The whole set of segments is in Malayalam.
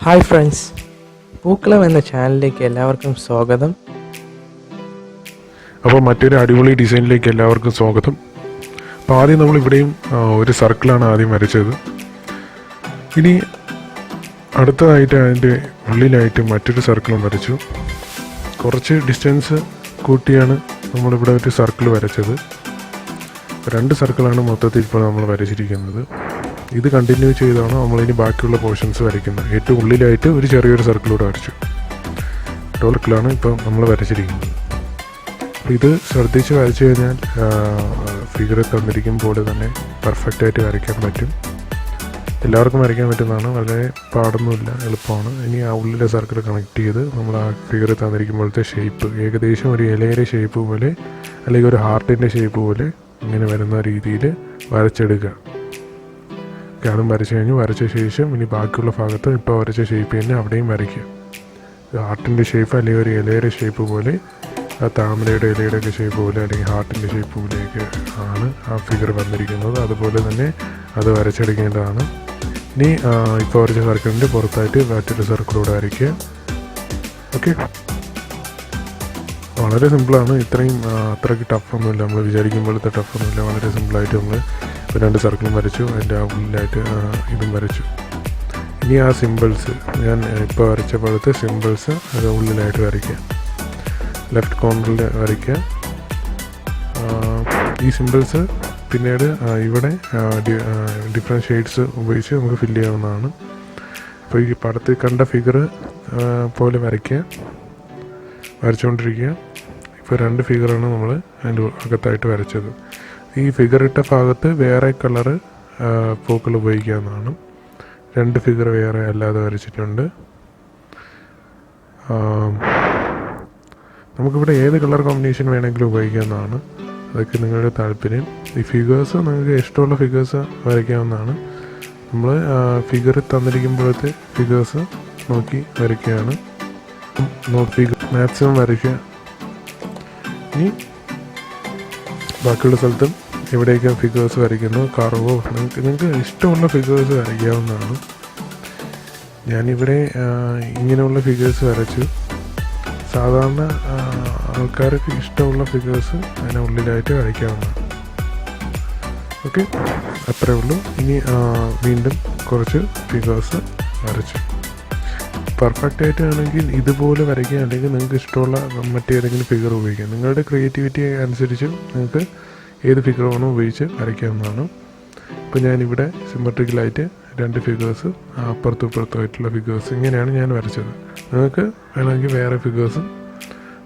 ഹായ് ഫ്രണ്ട്സ്, പൂക്കളം എന്ന ചാനലിലേക്ക് എല്ലാവർക്കും സ്വാഗതം. അപ്പോൾ മറ്റൊരു അടിപൊളി ഡിസൈനിലേക്ക് എല്ലാവർക്കും സ്വാഗതം. അപ്പോൾ ആദ്യം നമ്മളിവിടെയും ഒരു സർക്കിളാണ് ആദ്യം വരച്ചത്. ഇനി അടുത്തതായിട്ട് അതിൻ്റെ ഉള്ളിലായിട്ട് മറ്റൊരു സർക്കിളും വരച്ചു. കുറച്ച് ഡിസ്റ്റൻസ് കൂട്ടിയാണ് നമ്മളിവിടെ ഒരു സർക്കിൾ വരച്ചത്. 2 സർക്കിളാണ് മൊത്തത്തിൽ ഇപ്പോൾ നമ്മൾ വരച്ചിരിക്കുന്നത്. ഇത് കണ്ടിന്യൂ ചെയ്താണ് നമ്മളിനി ബാക്കിയുള്ള പോർഷൻസ് വരയ്ക്കുന്നത്. ഏറ്റവും ഉള്ളിലായിട്ട് ഒരു ചെറിയൊരു സർക്കിളൂടെ വരച്ചു. സർക്കിളാണ് ഇപ്പോൾ നമ്മൾ വരച്ചിരിക്കുന്നത്. അപ്പോൾ ഇത് ശ്രദ്ധിച്ച് വരച്ചു കഴിഞ്ഞാൽ ഫിഗർ തന്നിരിക്കും പോലെ തന്നെ പെർഫെക്റ്റായിട്ട് വരയ്ക്കാൻ പറ്റും. എല്ലാവർക്കും വരയ്ക്കാൻ പറ്റുന്നതാണ്, വളരെ പാടൊന്നുമില്ല, എളുപ്പമാണ്. ഇനി ആ ഉള്ളിലെ സർക്കിൾ കണക്ട് ചെയ്ത് നമ്മൾ ആ ഫിഗർ തന്നിരിക്കുമ്പോഴത്തെ ഷേപ്പ് ഏകദേശം ഒരു ഇലയുടെ ഷേപ്പ് പോലെ അല്ലെങ്കിൽ ഒരു ഹാർട്ടിൻ്റെ ഷേപ്പ് പോലെ ഇങ്ങനെ വരുന്ന രീതിയിൽ വരച്ചെടുക്കുക. അതും വരച്ചു കഴിഞ്ഞ് വരച്ച ശേഷം ഇനി ബാക്കിയുള്ള ഭാഗത്ത് ഇപ്പോൾ വരച്ച ഷേപ്പ് തന്നെ അവിടെയും വരയ്ക്കുക. ഹാർട്ടിൻ്റെ ഷേപ്പ് അല്ലെങ്കിൽ ഒരു ഇലയുടെ ഷേപ്പ് പോലെ, ആ താമരയുടെ ഇലയുടെയൊക്കെ ഷേപ്പ് പോലെ അല്ലെങ്കിൽ ഹാർട്ടിൻ്റെ ഷേപ്പ് പോലെയൊക്കെ ആണ് ആ ഫിഗർ വന്നിരിക്കുന്നത്. അതുപോലെ തന്നെ അത് വരച്ചെടുക്കേണ്ടതാണ്. ഇനി ഇപ്പോൾ വരച്ച സർക്കിളിൻ്റെ പുറത്തായിട്ട് മറ്റൊരു സർക്കിളോടെ വരയ്ക്കുക. ഓക്കെ, വളരെ സിമ്പിളാണ്. ഇത്രയും അത്രയ്ക്ക് ടഫൊന്നുമില്ല, നമ്മൾ വിചാരിക്കുമ്പോഴത്തെ ടഫൊന്നുമില്ല. വളരെ സിമ്പിളായിട്ട് നമ്മൾ 2 സർക്കിളും വരച്ചു, അതിൻ്റെ ഉള്ളിലായിട്ട് ഇതും വരച്ചു. ഇനി ആ സിമ്പിൾസ് ഞാൻ ഇപ്പോൾ വരച്ച പോലത്തെ സിമ്പിൾസ് അത് ഉള്ളിലായിട്ട് വരയ്ക്കുക. ലെഫ്റ്റ് കോർണറിൽ വരയ്ക്കുക. ഈ സിമ്പിൾസ് പിന്നീട് ഇവിടെ ഡിഫറെൻറ്റ് ഷെയ്ഡ്സ് ഉപയോഗിച്ച് നമുക്ക് ഫില്ല് ചെയ്യാവുന്നതാണ്. അപ്പോൾ ഈ പടത്തിൽ കണ്ട ഫിഗർ പോലെ വരയ്ക്കുക, വരച്ചുകൊണ്ടിരിക്കുക. ഇപ്പോൾ 2 ഫിഗറാണ് നമ്മൾ അതിൻ്റെ അകത്തായിട്ട് വരച്ചത്. ഈ ഫിഗർ ഇട്ട ഭാഗത്ത് വേറെ കളറ് പൂക്കൾ ഉപയോഗിക്കാവുന്നതാണ്. 2 ഫിഗർ വേറെ അല്ലാതെ വരച്ചിട്ടുണ്ട്. നമുക്കിവിടെ ഏത് കളർ കോമ്പിനേഷൻ വേണമെങ്കിലും ഉപയോഗിക്കാവുന്നതാണ്, അതൊക്കെ നിങ്ങളുടെ താല്പര്യം. ഈ ഫിഗേഴ്സ് നിങ്ങൾക്ക് ഇഷ്ടമുള്ള ഫിഗേഴ്സ് വരയ്ക്കാവുന്നതാണ്. നമ്മൾ ഫിഗർ തന്നിരിക്കുമ്പോഴത്തെ ഫിഗേഴ്സ് നോക്കി വരയ്ക്കുകയാണ്. ഫിഗർ മാക്സിമം വരയ്ക്കുക. ഇനി ബാക്കിയുള്ള സ്ഥലത്തും എവിടെയൊക്കെ ഫിഗേഴ്സ് വരയ്ക്കുന്നു, കർവോ, നിങ്ങൾക്ക് ഇഷ്ടമുള്ള ഫിഗേഴ്സ് വരയ്ക്കാവുന്നതാണ്. ഞാനിവിടെ ഇങ്ങനെയുള്ള ഫിഗേഴ്സ് വരച്ചു. സാധാരണ ആൾക്കാർക്ക് ഇഷ്ടമുള്ള ഫിഗേഴ്സ് അതിന് ഉള്ളിലായിട്ട് വരയ്ക്കാവുന്നതാണ്. ഓക്കെ, അത്രേ ഉള്ളൂ. ഇനി വീണ്ടും കുറച്ച് ഫിഗേഴ്സ് വരച്ചു. പെർഫെക്റ്റ് ആയിട്ട് ആണെങ്കിൽ ഇതുപോലെ വരയ്ക്കുക, അല്ലെങ്കിൽ നിങ്ങൾക്ക് ഇഷ്ടമുള്ള മറ്റേതെങ്കിലും ഫിഗർ ഉപയോഗിക്കാം. നിങ്ങളുടെ ക്രിയേറ്റിവിറ്റി അനുസരിച്ച് നിങ്ങൾക്ക് ഏത് ഫിഗർ വേണോ ഉപയോഗിച്ച് വരയ്ക്കാവുന്നതാണ്. ഇപ്പോൾ ഞാനിവിടെ സിമെട്രിക്കലായിട്ട് 2 ഫിഗേഴ്സ്, അപ്പുറത്തും ഇപ്പുറത്തുമായിട്ടുള്ള ഫിഗേഴ്സ്, ഇങ്ങനെയാണ് ഞാൻ വരച്ചത്. നിങ്ങൾക്ക് വേണമെങ്കിൽ വേറെ ഫിഗേഴ്സ്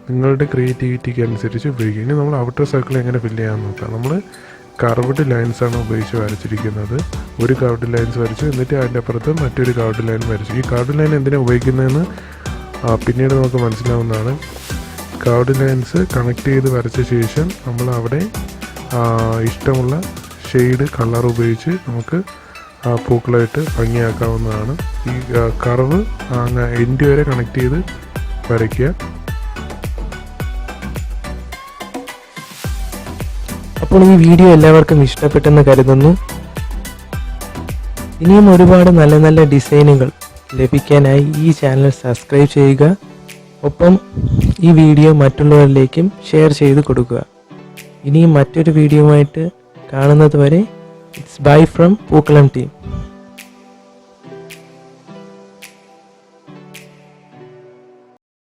നിങ്ങളുടെ ക്രിയേറ്റിവിറ്റിക്ക് അനുസരിച്ച് ഉപയോഗിക്കുക. ഇനി നമ്മൾ ഔട്ടർ സർക്കിൾ എങ്ങനെ ഫില്ല് ചെയ്യാമെന്ന് നോക്കാം. നമ്മൾ കർവ്ഡ് ലൈൻസാണ് ഉപയോഗിച്ച് വരച്ചിരിക്കുന്നത്. ഒരു കർവ്ഡ് ലൈൻസ് വരച്ചു, എന്നിട്ട് അതിൻ്റെ അപ്പുറത്ത് മറ്റൊരു കർവ്ഡ് ലൈൻ വരച്ചു. ഈ കർവ്ഡ് ലൈൻ എന്തിനാണ് ഉപയോഗിക്കുന്നതെന്ന് പിന്നീട് നമുക്ക് മനസ്സിലാവുന്നതാണ്. കർവ്ഡ് ലൈൻസ് കണക്ട് ചെയ്ത് വരച്ച ശേഷം നമ്മൾ അവിടെ ഇഷ്ടമുള്ള ഷെയ്ഡ് കളർ ഉപയോഗിച്ച് നമുക്ക് പൂക്കളായിട്ട് ഭംഗിയാക്കാവുന്നതാണ്. ഈ കർവ് എൻഡ് വരെ കണക്ട് ചെയ്ത് വരയ്ക്കുക. അപ്പോൾ ഈ വീഡിയോ എല്ലാവർക്കും ഇഷ്ടപ്പെട്ടെന്ന് കരുതുന്നു. ഇനിയും ഒരുപാട് നല്ല നല്ല ഡിസൈനുകൾ ലഭിക്കാനായി ഈ ചാനൽ സബ്സ്ക്രൈബ് ചെയ്യുക. ഒപ്പം ഈ വീഡിയോ മറ്റുള്ളവരിലേക്കും ഷെയർ ചെയ്ത് കൊടുക്കുക. ഇനിയും മറ്റൊരു വീഡിയോയുമായിട്ട് കാണുന്നത് വരെ ഇറ്റ്സ് ബൈ ഫ്രം പൂക്കളം ടീം.